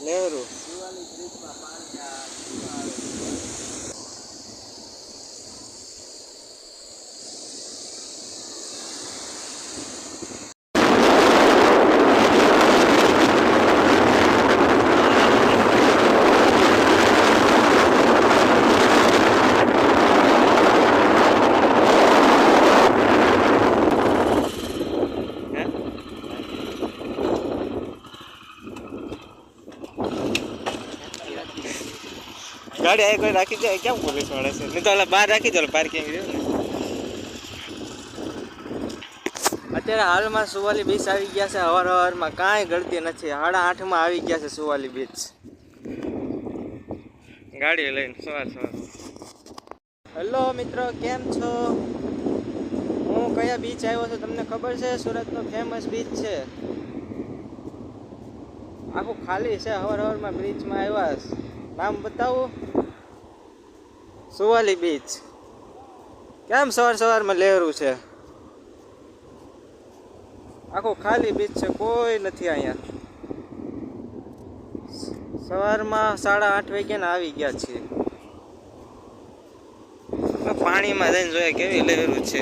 લેવરું ગાડી આ કોઈ રાખી જાય કેમ પોલીસ વાળા છે નહીં તો ઓલા બહાર રાખી દો પાર્કિંગ રહ્યું ને અત્યારે હાલમાં સુવાલી બીચ આવી ગયા છે હવારમાં કાંઈ ગળતી નથી 8:30 આવી ગયા છે સુવાલી બીચ ગાડી લઈને સવાર હેલો મિત્રો કેમ છો હું કયા બીચ આવ્યો છું તમને ખબર છે સુરતનો ફેમસ બીચ છે આખું ખાલી છે હવારમાં બ્રિજમાં આવ્યા નામ બતાવું સુવાલી બીચ કેમ સવારમાં લેવરું છે આખું ખાલી બીચ છે કોઈ નથી અહીંયા સવારમાં 8:30 વાગ્યાના આવી ગયા છીએ પાણીમાં જઈને જોઈએ કેવી લેવરું છે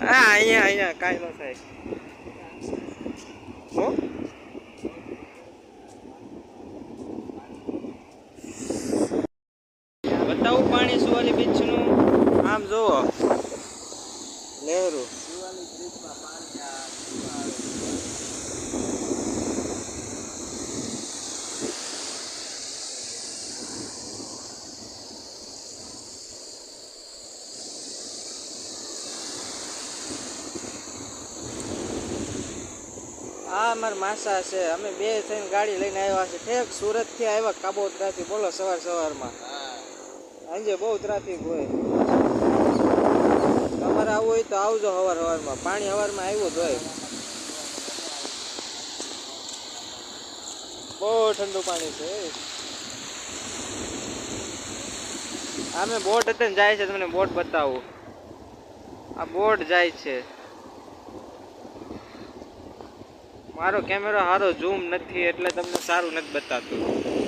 હા અહીંયા કાંઈ ન થાય બતાવું પાણી સુવાલી બીચનું આમ જુઓ લેવરું આ અમારા માસા છે અમે બે થઈને ગાડી લઈને આવ્યા છે ઠેક સુરતથી આવ્યા કાબોદરાથી બોલો સવારમાં આજે બહુ ટ્રાફિક હોય તમારે આવવું હોય તો આવજો સવારમાં પાણી સવારમાં આવ્યું જ હોય બહુ ઠંડુ પાણી છે અમે બોટ અત્યારે જાય છે તમને બોટ બતાવું આ બોટ જાય છે મારો કેમેરો સારો ઝૂમ નથી એટલે તમને સારું નથી બતાતું